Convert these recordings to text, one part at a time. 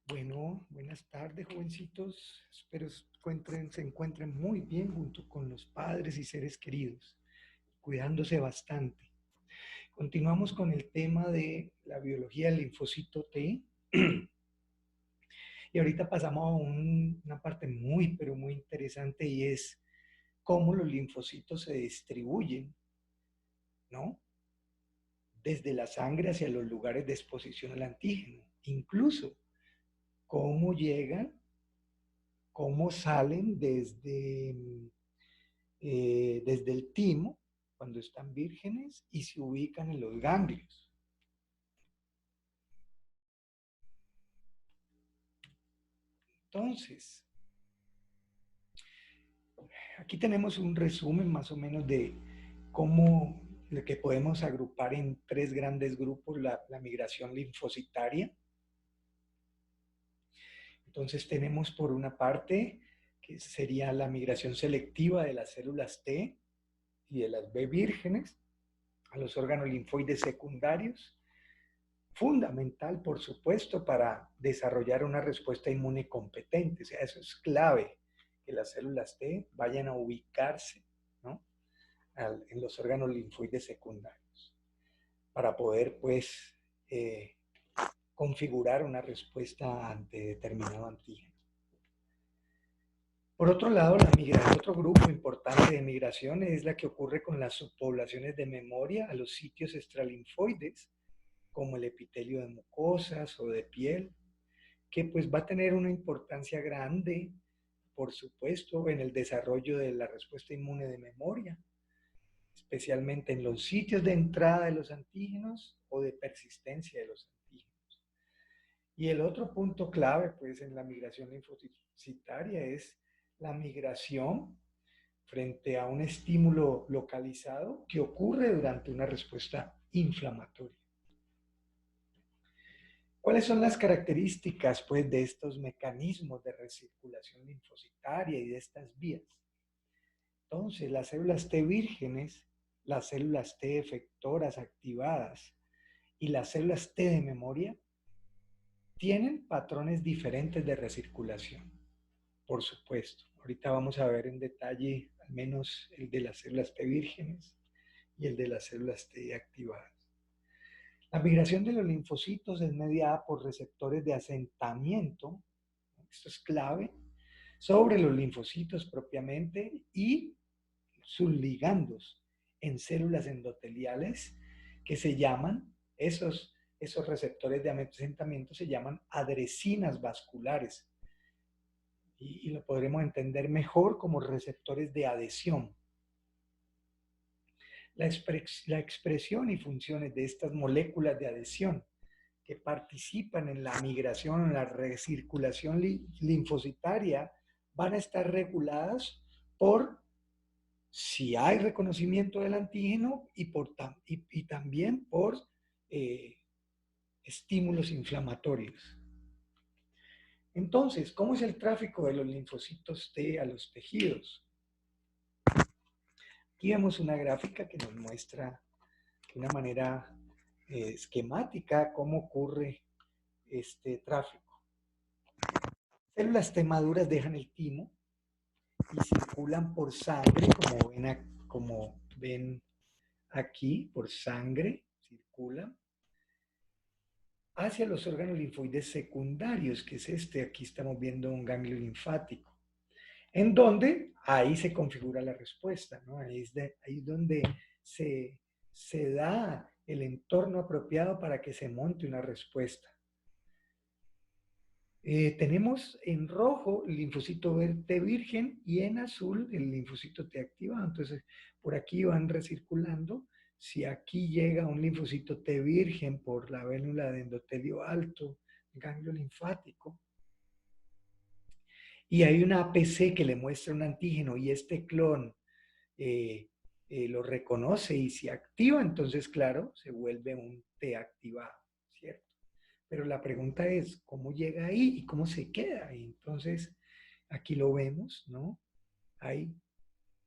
Bueno, buenas tardes, jovencitos. Espero se encuentren muy bien junto con los padres y seres queridos, cuidándose bastante. Continuamos con el tema de la biología del linfocito T. Y ahorita pasamos a una parte muy, pero muy interesante y es cómo los linfocitos se distribuyen, ¿no? Desde la sangre hacia los lugares de exposición al antígeno. Incluso cómo llegan, cómo salen desde el timo, cuando están vírgenes, y se ubican en los ganglios. Entonces, aquí tenemos un resumen más o menos de cómo lo que podemos agrupar en tres grandes grupos la migración linfocitaria. Entonces tenemos por una parte que sería la migración selectiva de las células T y de las B vírgenes a los órganos linfoides secundarios, fundamental, por supuesto, para desarrollar una respuesta inmune competente. O sea, eso es clave, que las células T vayan a ubicarse, ¿no?, en los órganos linfoides secundarios para poder, pues, configurar una respuesta ante determinado antígeno. Por otro lado, otro grupo importante de migración es la que ocurre con las subpoblaciones de memoria a los sitios extralinfoides, como el epitelio de mucosas o de piel, que pues va a tener una importancia grande, por supuesto, en el desarrollo de la respuesta inmune de memoria, especialmente en los sitios de entrada de los antígenos o de persistencia de los antígenos. Y el otro punto clave, pues, en la migración linfocitaria es la migración frente a un estímulo localizado que ocurre durante una respuesta inflamatoria. ¿Cuáles son las características, pues, de estos mecanismos de recirculación linfocitaria y de estas vías? Entonces, las células T vírgenes, las células T efectoras activadas y las células T de memoria tienen patrones diferentes de recirculación, por supuesto. Ahorita vamos a ver en detalle al menos el de las células T vírgenes y el de las células T activadas. La migración de los linfocitos es mediada por receptores de asentamiento, esto es clave, sobre los linfocitos propiamente y sus ligandos en células endoteliales que se llaman, esos receptores de asentamiento se llaman adresinas vasculares y lo podremos entender mejor como receptores de adhesión. La expresión y funciones de estas moléculas de adhesión que participan en la migración, en la recirculación linfocitaria, van a estar reguladas por si hay reconocimiento del antígeno y también por eh, estímulos inflamatorios. Entonces, ¿cómo es el tráfico de los linfocitos T a los tejidos? Aquí vemos una gráfica que nos muestra de una manera esquemática cómo ocurre este tráfico. Células T maduras dejan el timo y circulan por sangre, como ven aquí, por sangre, circulan hacia los órganos linfoides secundarios, que es este. Aquí estamos viendo un ganglio linfático, en donde ahí se configura la respuesta, ¿no? Ahí es donde se da el entorno apropiado para que se monte una respuesta. Tenemos en rojo el linfocito T virgen y en azul el linfocito T activado. Entonces, por aquí van recirculando. Si aquí llega un linfocito T virgen por la vélula de endotelio alto, ganglio linfático, y hay una APC que le muestra un antígeno y este clon lo reconoce y se activa, entonces, claro, se vuelve un T activado, ¿cierto? Pero la pregunta es, ¿cómo llega ahí y cómo se queda ahí? Entonces, aquí lo vemos, ¿no? Hay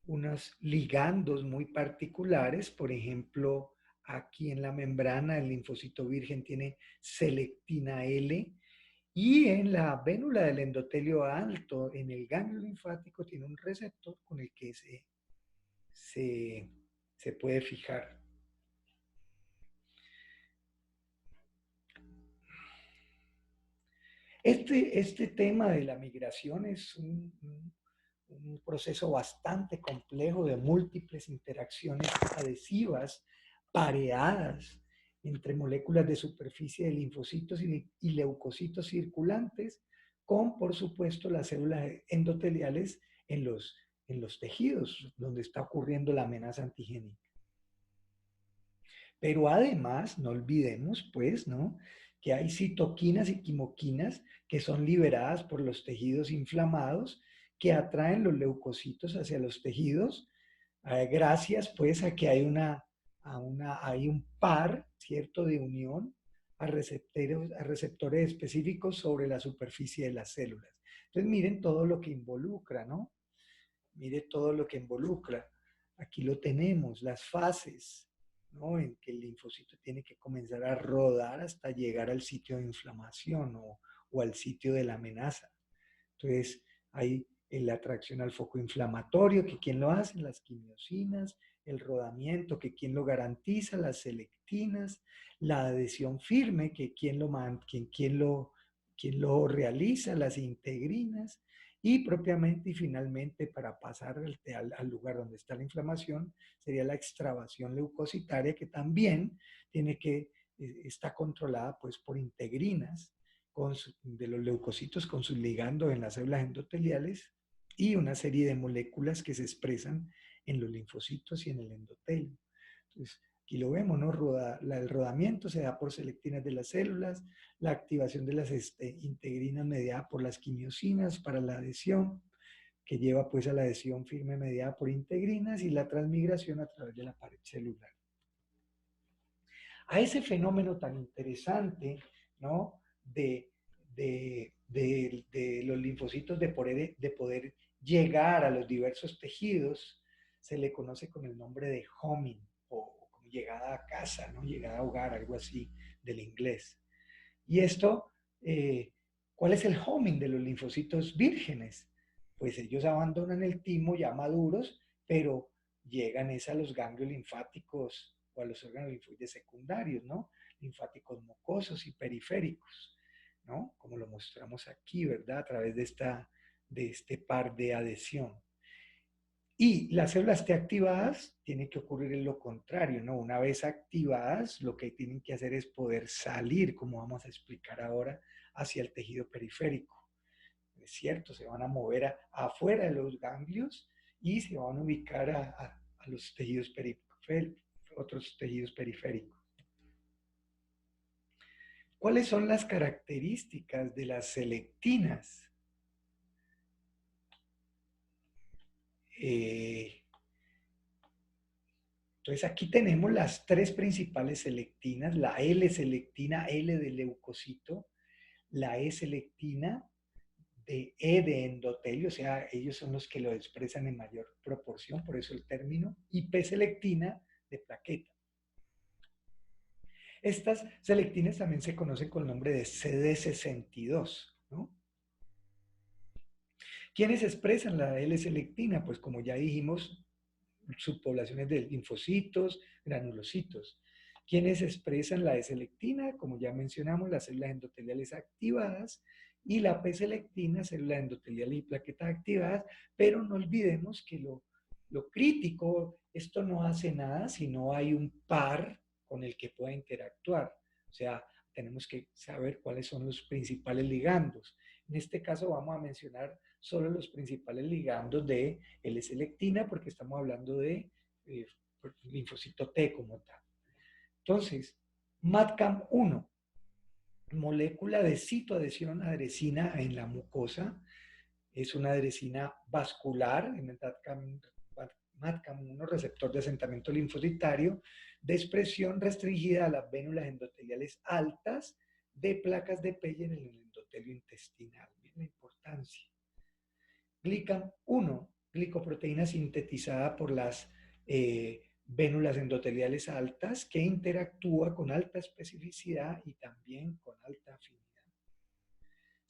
unos ligandos muy particulares, por ejemplo, aquí en la membrana el linfocito virgen tiene selectina L Y en la vénula del endotelio alto, en el ganglio linfático, tiene un receptor con el que se, se puede fijar. Este tema de la migración es un proceso bastante complejo de múltiples interacciones adhesivas, pareadas entre moléculas de superficie de linfocitos y leucocitos circulantes, con, por supuesto, las células endoteliales en los tejidos donde está ocurriendo la amenaza antigénica. Pero además, no olvidemos, pues, ¿no?, que hay citoquinas y quimoquinas que son liberadas por los tejidos inflamados que atraen los leucocitos hacia los tejidos, gracias, pues, a que hay hay un par, ¿cierto?, de unión a receptores específicos sobre la superficie de las células. Entonces, miren todo lo que involucra, ¿no? Mire todo lo que involucra. Aquí lo tenemos, las fases, ¿no?, en que el linfocito tiene que comenzar a rodar hasta llegar al sitio de inflamación o al sitio de la amenaza. Entonces, hay la atracción al foco inflamatorio, que quién lo hace, las quimiosinas, el rodamiento, que quién lo garantiza, las selectinas, la adhesión firme, que quién lo realiza, las integrinas, y propiamente y finalmente para pasar al lugar donde está la inflamación sería la extravasación leucocitaria, que también está controlada pues por integrinas de los leucocitos con sus ligandos en las células endoteliales y una serie de moléculas que se expresan en los linfocitos y en el endotelio. Entonces, aquí lo vemos, ¿no? El rodamiento se da por selectinas de las células, la activación de las integrinas mediada por las quimiosinas para la adhesión, que lleva pues a la adhesión firme mediada por integrinas, y la transmigración a través de la pared celular. A ese fenómeno tan interesante, ¿no?, de los linfocitos de poder llegar a los diversos tejidos, se le conoce con el nombre de homing, o como llegada a casa, ¿no?, llegada a hogar, algo así del inglés. Y esto, ¿cuál es el homing de los linfocitos vírgenes? Pues ellos abandonan el timo ya maduros, pero llegan a los ganglios linfáticos o a los órganos linfoides secundarios, ¿no? Linfáticos mucosos y periféricos, ¿no? Como lo mostramos aquí, ¿verdad? A través de este par de adhesión. Y las células T activadas, tiene que ocurrir en lo contrario, ¿no? Una vez activadas, lo que tienen que hacer es poder salir, como vamos a explicar ahora, hacia el tejido periférico. Es cierto, se van a mover afuera de los ganglios y se van a ubicar a los tejidos periféricos, otros tejidos periféricos. ¿Cuáles son las características de las selectinas? Entonces aquí tenemos las tres principales selectinas: la L-selectina, L de leucocito, la E-selectina de E de endotelio, o sea, ellos son los que lo expresan en mayor proporción, por eso el término, y P-selectina de plaqueta. Estas selectinas también se conocen con el nombre de CD62, ¿no? ¿Quiénes expresan la L-selectina? Pues como ya dijimos, subpoblaciones de linfocitos, granulocitos. ¿Quiénes expresan la E-selectina? Como ya mencionamos, las células endoteliales activadas, y la P-selectina, células endoteliales y plaquetas activadas, pero no olvidemos que lo crítico, esto no hace nada si no hay un par con el que pueda interactuar. O sea, tenemos que saber cuáles son los principales ligandos. En este caso vamos a mencionar solo los principales ligandos de L-selectina, porque estamos hablando de linfocito T como tal. Entonces, MAdCAM-1, molécula de citoadhesión adresina en la mucosa, es una adresina vascular, en el MAdCAM-1, receptor de asentamiento linfocitario, de expresión restringida a las vénulas endoteliales altas de placas de Peyre en el endotelio intestinal. Miren la importancia. GLICAM-1, glicoproteína sintetizada por las vénulas endoteliales altas, que interactúa con alta especificidad y también con alta afinidad.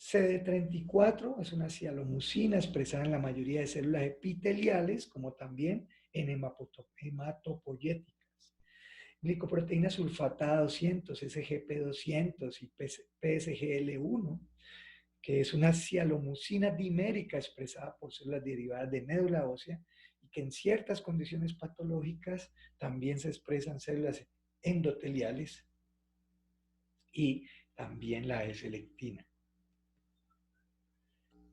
CD34 es una cialomusina expresada en la mayoría de células epiteliales, como también en hematopoyéticas. Glicoproteína sulfatada 200, SGP200 y PSGL1, que es una cialomusina dimérica expresada por células derivadas de médula ósea y que en ciertas condiciones patológicas también se expresan células endoteliales, y también la S-lectina.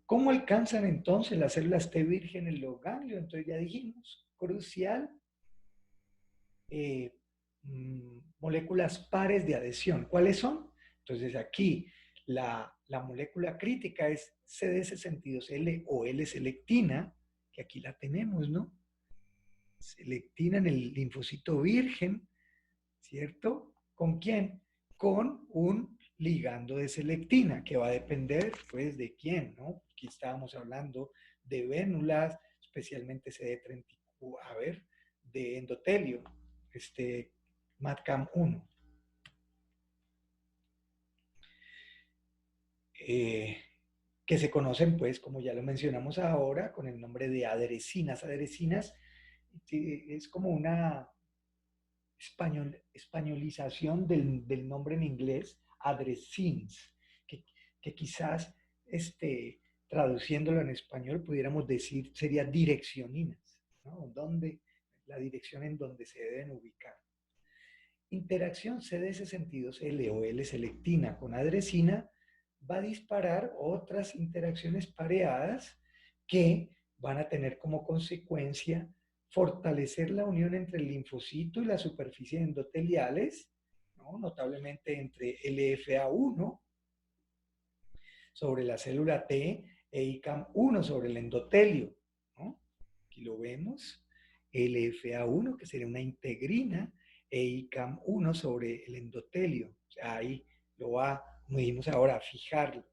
¿Cómo alcanzan entonces las células T vírgenes los ganglios? Entonces ya dijimos, crucial, moléculas pares de adhesión. ¿Cuáles son? Entonces aquí la molécula crítica es CD62L o L-selectina, que aquí la tenemos, ¿no? Selectina en el linfocito virgen, ¿cierto? ¿Con quién? Con un ligando de selectina, que va a depender, pues, de quién, ¿no? Aquí estábamos hablando de vénulas, especialmente CD34, a ver, de endotelio, MADCAM1. Que se conocen, pues, como ya lo mencionamos ahora, con el nombre de aderesinas. Aderesinas es como una españolización del nombre en inglés, adresins, que, que quizás traduciéndolo en español pudiéramos decir sería direccioninas, ¿no? Donde, la dirección en donde se deben ubicar. Interacción CD62L o L-selectina con adresina va a disparar otras interacciones pareadas que van a tener como consecuencia fortalecer la unión entre el linfocito y la superficie endoteliales, ¿no? Notablemente entre LFA1 sobre la célula T e ICAM1 sobre el endotelio, ¿no? Aquí lo vemos, LFA1 que sería una integrina e ICAM1 sobre el endotelio, o sea, ahí lo va, como dijimos ahora, a fijarlo.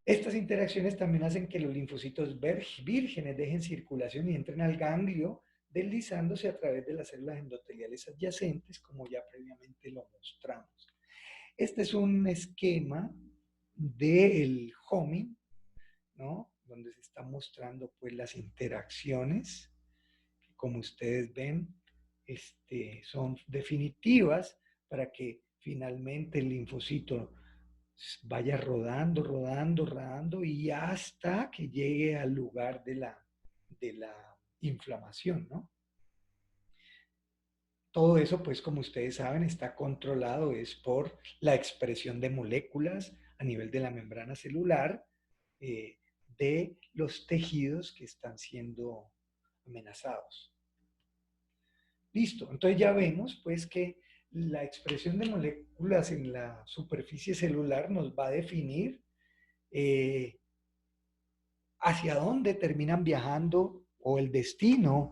Estas interacciones también hacen que los linfocitos vírgenes dejen circulación y entren al ganglio, deslizándose a través de las células endoteliales adyacentes, como ya previamente lo mostramos. Este es un esquema del homing, ¿no? Donde se están mostrando pues las interacciones, que como ustedes ven, son definitivas para que finalmente el linfocito vaya rodando, rodando, rodando y hasta que llegue al lugar de la inflamación, ¿no? Todo eso, pues como ustedes saben, está controlado es por la expresión de moléculas a nivel de la membrana celular de los tejidos que están siendo amenazados. Listo, entonces ya vemos pues que la expresión de moléculas en la superficie celular nos va a definir hacia dónde terminan viajando o el destino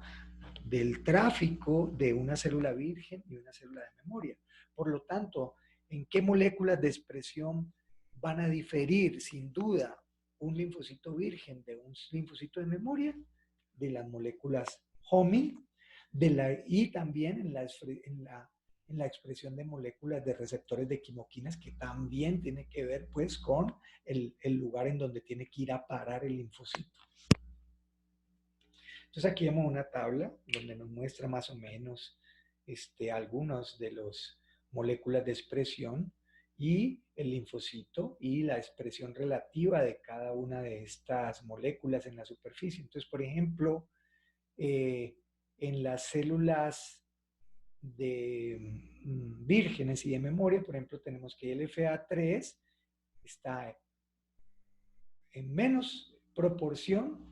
del tráfico de una célula virgen y una célula de memoria. Por lo tanto, ¿en qué moléculas de expresión van a diferir sin duda un linfocito virgen de un linfocito de memoria? De las moléculas homing y también en la expresión de moléculas de receptores de quimoquinas, que también tiene que ver pues con el lugar en donde tiene que ir a parar el linfocito. Entonces aquí vemos una tabla donde nos muestra más o menos algunas de las moléculas de expresión y el linfocito y la expresión relativa de cada una de estas moléculas en la superficie. Entonces, por ejemplo, en las células vírgenes y de memoria, por ejemplo, tenemos que el LFA3 está en menos proporción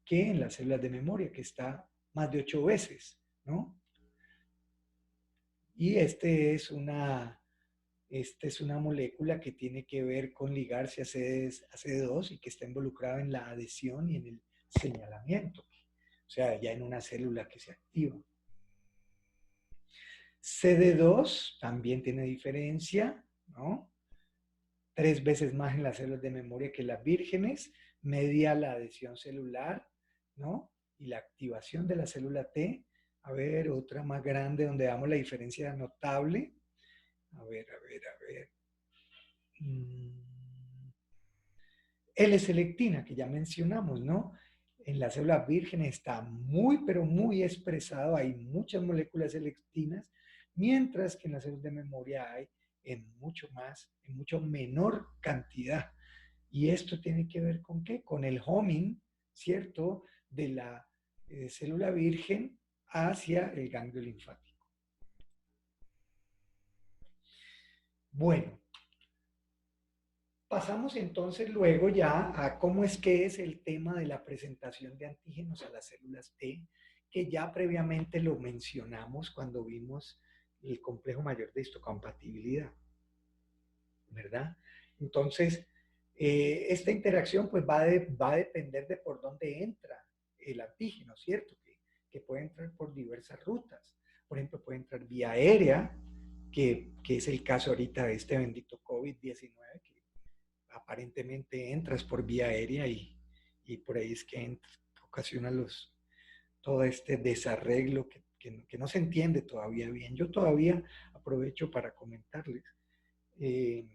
que en las células de memoria, que está más de 8 veces, ¿no? Y esta es una molécula que tiene que ver con ligarse a CD2 y que está involucrada en la adhesión y en el señalamiento, o sea, ya en una célula que se activa. CD2 también tiene diferencia, ¿no? 3 veces más en las células de memoria que las vírgenes, media la adhesión celular, ¿no? Y la activación de la célula T. A ver, otra más grande donde damos la diferencia notable. A ver. L-selectina, que ya mencionamos, ¿no? En las células vírgenes está muy, pero muy expresado, hay muchas moléculas selectinas, mientras que en las células de memoria hay en mucho más, en mucho menor cantidad. Y esto tiene que ver con qué? Con el homing, ¿cierto? De la célula virgen hacia el ganglio linfático. Bueno, pasamos entonces luego ya a cómo es que es el tema de la presentación de antígenos a las células T, que ya previamente lo mencionamos cuando vimos el complejo mayor de histocompatibilidad, ¿verdad? Entonces, esta interacción pues va a depender de por dónde entra el antígeno, ¿cierto? Que puede entrar por diversas rutas. Por ejemplo, puede entrar vía aérea, que es el caso ahorita de este bendito COVID-19, que aparentemente entras por vía aérea y por ahí es que ocasiona todo este desarreglo que no se entiende todavía bien. Yo todavía aprovecho para comentarles. Eh,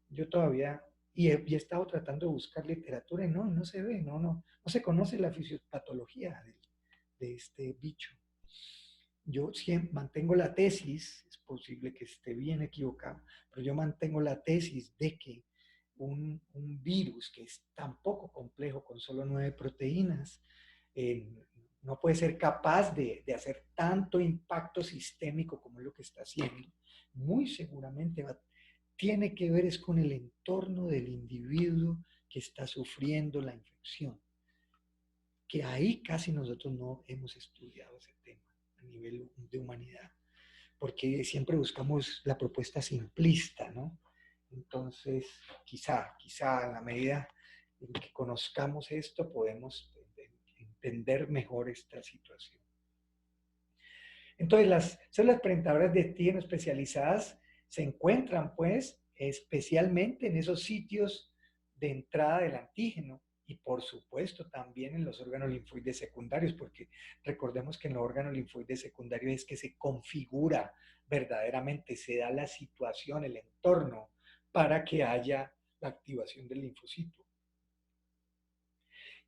yo todavía, y he estado tratando de buscar literatura y no se ve, no se conoce la fisiopatología de este bicho. Yo siempre mantengo la tesis, es posible que esté bien equivocado, pero yo mantengo la tesis de que un virus que es tan poco complejo, con solo 9 proteínas, eh, no puede ser capaz de hacer tanto impacto sistémico como es lo que está haciendo. Muy seguramente tiene que ver es con el entorno del individuo que está sufriendo la infección, que ahí casi nosotros no hemos estudiado ese tema a nivel de humanidad, porque siempre buscamos la propuesta simplista, ¿no? Entonces, quizá en la medida en que conozcamos esto, podemos entender mejor esta situación. Entonces, las células presentadoras de antígeno especializadas se encuentran, pues, especialmente en esos sitios de entrada del antígeno y, por supuesto, también en los órganos linfoides secundarios, porque recordemos que en los órganos linfoides secundarios es que se configura verdaderamente, se da la situación, el entorno, para que haya la activación del linfocito.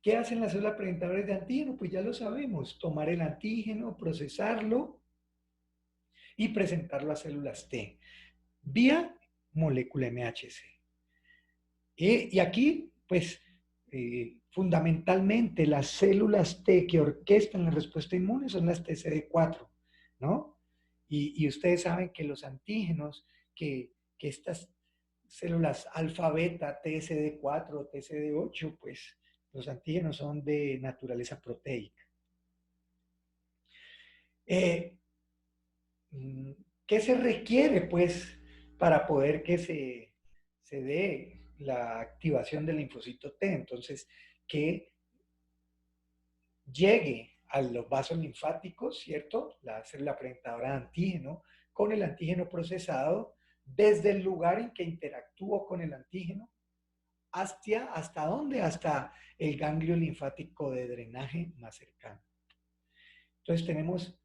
¿Qué hacen las células presentadoras de antígeno? Pues ya lo sabemos, tomar el antígeno, procesarlo y presentarlo a células T vía molécula MHC. Y aquí, pues, fundamentalmente las células T que orquestan la respuesta inmune son las TCD4, ¿no? Y ustedes saben que los antígenos, que estas células alfa, beta, TCD4, TCD8, pues los antígenos son de naturaleza proteica. ¿Qué se requiere, pues, para poder que se dé la activación del linfocito T? Entonces, que llegue a los vasos linfáticos, ¿cierto? La célula presentadora de antígeno con el antígeno procesado desde el lugar en que interactúo con el antígeno ¿hasta dónde? Hasta el ganglio linfático de drenaje más cercano. Entonces tenemos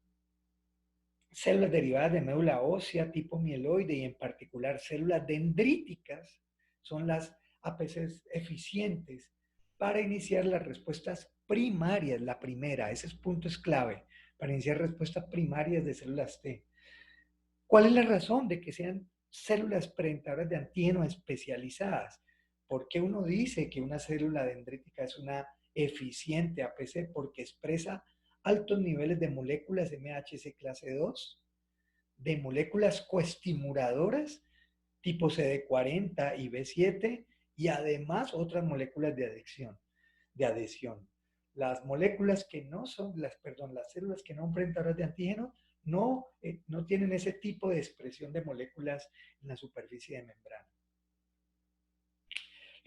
células derivadas de médula ósea tipo mieloide y en particular células dendríticas son las APCs eficientes para iniciar las respuestas primarias, la primera, ese punto es clave, para iniciar respuestas primarias de células T. ¿Cuál es la razón de que sean células presentadoras de antígeno especializadas? ¿Por qué uno dice que una célula dendrítica es una eficiente APC? Porque expresa altos niveles de moléculas MHC clase 2, de moléculas coestimuladoras tipo CD40 y B7 y además otras moléculas de adhesión. Las moléculas que no son, las células que no son presentadoras de antígeno no tienen ese tipo de expresión de moléculas en la superficie de membrana.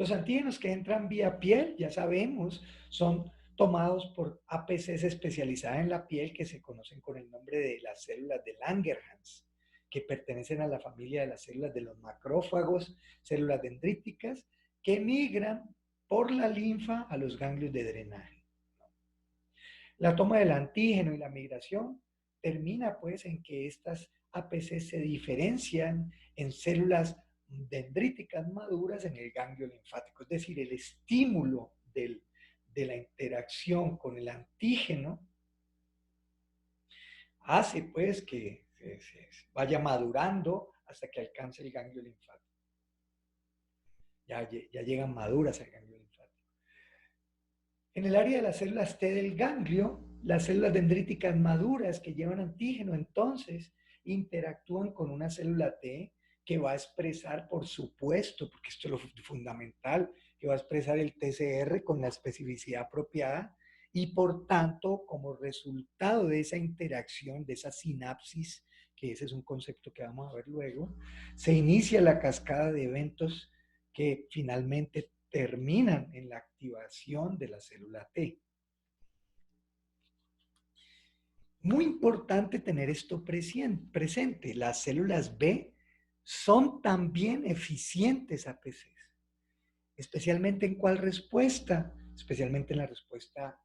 Los antígenos que entran vía piel, ya sabemos, son tomados por APCs especializadas en la piel que se conocen con el nombre de las células de Langerhans, que pertenecen a la familia de las células de los macrófagos, células dendríticas, que migran por la linfa a los ganglios de drenaje. La toma del antígeno y la migración termina pues en que estas APCs se diferencian en células dendríticas maduras en el ganglio linfático. Es decir, el estímulo de la interacción con el antígeno hace pues que se vaya madurando hasta que alcance el ganglio linfático. Ya llegan maduras al ganglio linfático. En el área de las células T del ganglio, las células dendríticas maduras que llevan antígeno entonces interactúan con una célula T que va a expresar, por supuesto, porque esto es lo fundamental, que va a expresar el TCR con la especificidad apropiada y por tanto, como resultado de esa interacción, de esa sinapsis, que ese es un concepto que vamos a ver luego, se inicia la cascada de eventos que finalmente terminan en la activación de la célula T. Muy importante tener esto presente. Las células B son también eficientes APCs. ¿Especialmente en cuál respuesta? Especialmente en la respuesta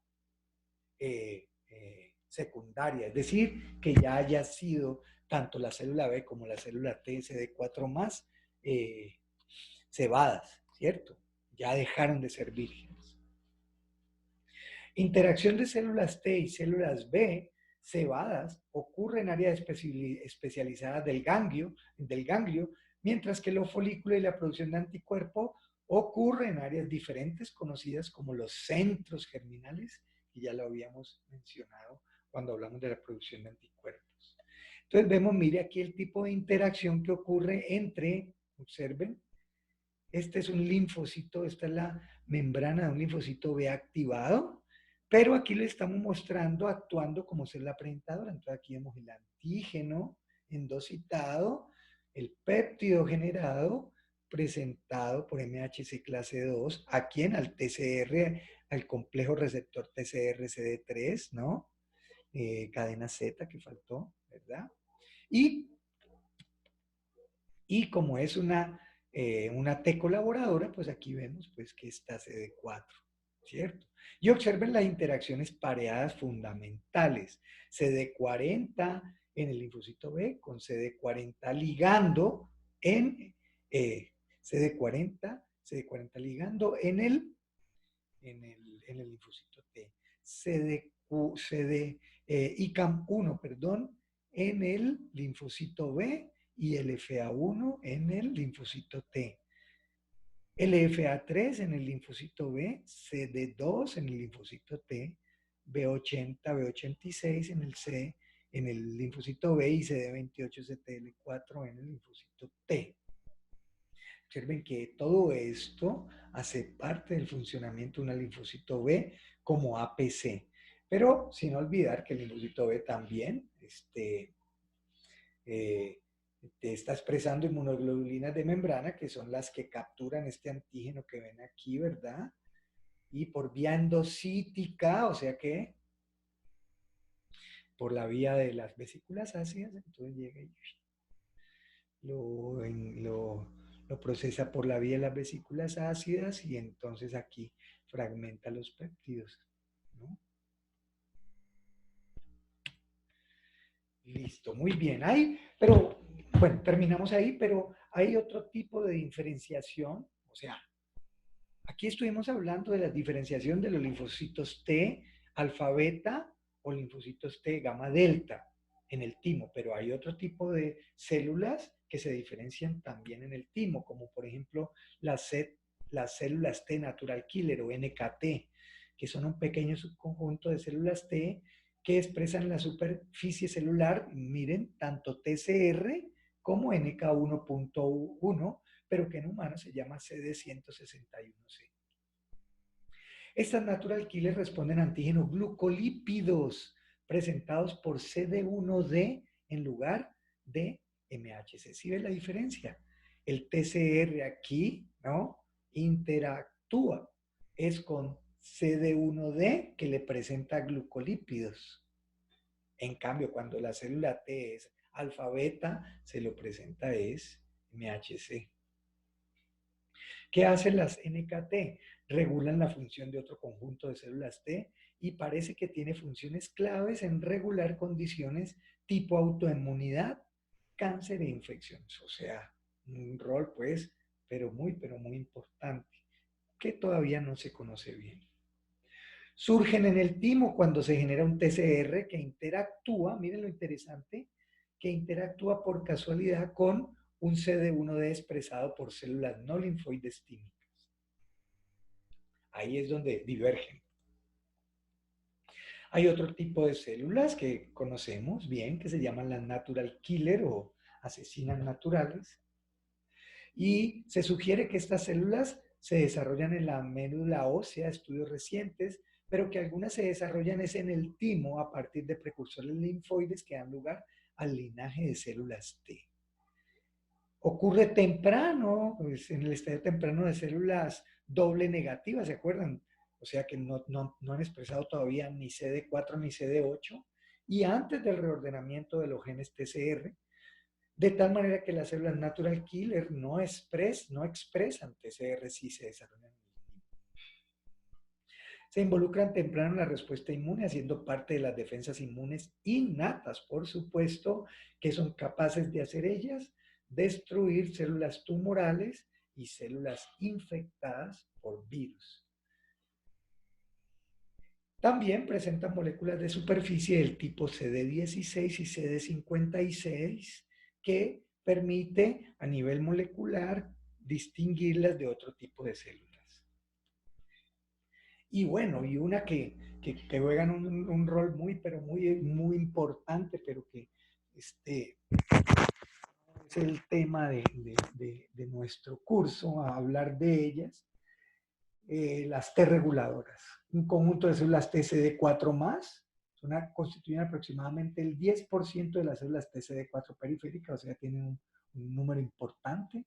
secundaria. Es decir, que ya haya sido tanto la célula B como la célula T, CD4+, cebadas, ¿cierto? Ya dejaron de ser vírgenes. Interacción de células T y células B cebadas ocurre en áreas especializadas del ganglio, mientras que los folículos y la producción de anticuerpo ocurre en áreas diferentes conocidas como los centros germinales, que ya lo habíamos mencionado cuando hablamos de la producción de anticuerpos. Entonces vemos, mire aquí el tipo de interacción que ocurre entre, observen, este es un linfocito, esta es la membrana de un linfocito B activado, pero aquí le estamos mostrando actuando como célula presentadora. Entonces aquí vemos el antígeno endocitado, el péptido generado, presentado por MHC clase 2, ¿a quién? Al TCR, al complejo receptor TCR-CD3, ¿no? Cadena Z que faltó, ¿verdad? Y como es una T colaboradora, pues aquí vemos pues que está CD4, ¿cierto? Y observen las interacciones pareadas fundamentales. CD40 en el linfocito B con CD40 ligando en CD40 ligando en el linfocito T. ICAM1, perdón, en el linfocito B y LFA1 en el linfocito T. LFA3 en el linfocito B, CD2 en el linfocito T, B80, B86 en el C, en el linfocito B y CD28, CTL4 en el linfocito T. Observen que todo esto hace parte del funcionamiento de un linfocito B como APC. Pero sin olvidar que el linfocito B también te está expresando inmunoglobulinas de membrana, que son las que capturan este antígeno que ven aquí, ¿verdad? Y por vía endocítica, o sea que por la vía de las vesículas ácidas, entonces llega y lo procesa por la vía de las vesículas ácidas y entonces aquí fragmenta los péptidos, ¿no? Listo, muy bien. Pero, bueno, terminamos ahí, pero hay otro tipo de diferenciación, o sea, aquí estuvimos hablando de la diferenciación de los linfocitos T alfa beta o linfocitos T gamma delta en el timo, pero hay otro tipo de células que se diferencian también en el timo, como por ejemplo las células T natural killer o NKT, que son un pequeño subconjunto de células T que expresan en la superficie celular, miren, tanto TCR como NK1.1, pero que en humanos se llama CD161C. Estas natural killers responden a antígenos glucolípidos presentados por CD1D en lugar de MHC. ¿Sí ves la diferencia? El TCR aquí, ¿no? Interactúa. Es con CD1D que le presenta glucolípidos. En cambio, cuando la célula T es alfa beta, se lo presenta es MHC. ¿Qué hacen las NKT? Regulan la función de otro conjunto de células T y parece que tiene funciones claves en regular condiciones tipo autoinmunidad, cáncer e infecciones. O sea, un rol pues, pero muy importante, que todavía no se conoce bien. Surgen en el timo cuando se genera un TCR que interactúa, miren lo interesante, que interactúa por casualidad con un CD1D expresado por células no linfoides tímicas. Ahí es donde divergen. Hay otro tipo de células que conocemos bien, que se llaman las natural killer o asesinas naturales. Y se sugiere que estas células se desarrollan en la médula ósea, estudios recientes, pero que algunas se desarrollan es en el timo a partir de precursores linfoides que dan lugar al linaje de células T. Ocurre temprano, pues en el estadio temprano de células doble negativas, ¿se acuerdan? O sea que no han expresado todavía ni CD4 ni CD8, y antes del reordenamiento de los genes TCR, de tal manera que las células natural killer no expresan TCR si se desarrollan en el timo. Se involucran temprano en la respuesta inmune, haciendo parte de las defensas inmunes innatas, por supuesto, que son capaces de hacer ellas, destruir células tumorales y células infectadas por virus. También presentan moléculas de superficie del tipo CD16 y CD56 que permite a nivel molecular distinguirlas de otro tipo de células. Y bueno, y una que juegan un rol muy importante, pero que es el tema de nuestro curso, a hablar de ellas, las T reguladoras. Un conjunto de células TCD4 más, constituyen aproximadamente el 10% de las células TCD4 periféricas, o sea, tienen un número importante.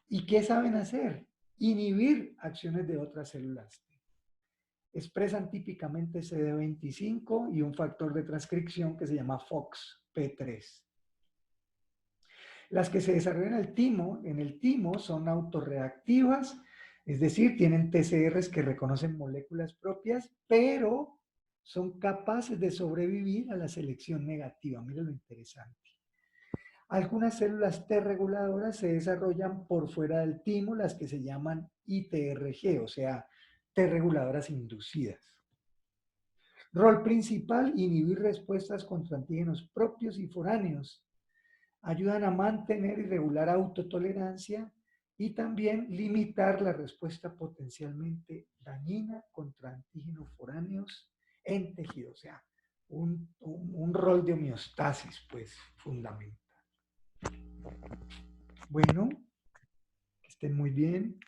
¿Y qué saben hacer? Inhibir acciones de otras células T. Expresan típicamente CD25 y un factor de transcripción que se llama FOXP3. Las que se desarrollan en el timo son autorreactivas, es decir, tienen TCRs que reconocen moléculas propias, pero son capaces de sobrevivir a la selección negativa. Mira lo interesante. Algunas células T reguladoras se desarrollan por fuera del timo, las que se llaman ITRG, o sea, T reguladoras inducidas. Rol principal, inhibir respuestas contra antígenos propios y foráneos. Ayudan a mantener y regular autotolerancia y también limitar la respuesta potencialmente dañina contra antígenos foráneos en tejido. O sea, un rol de homeostasis, pues, fundamental. Bueno, que estén muy bien.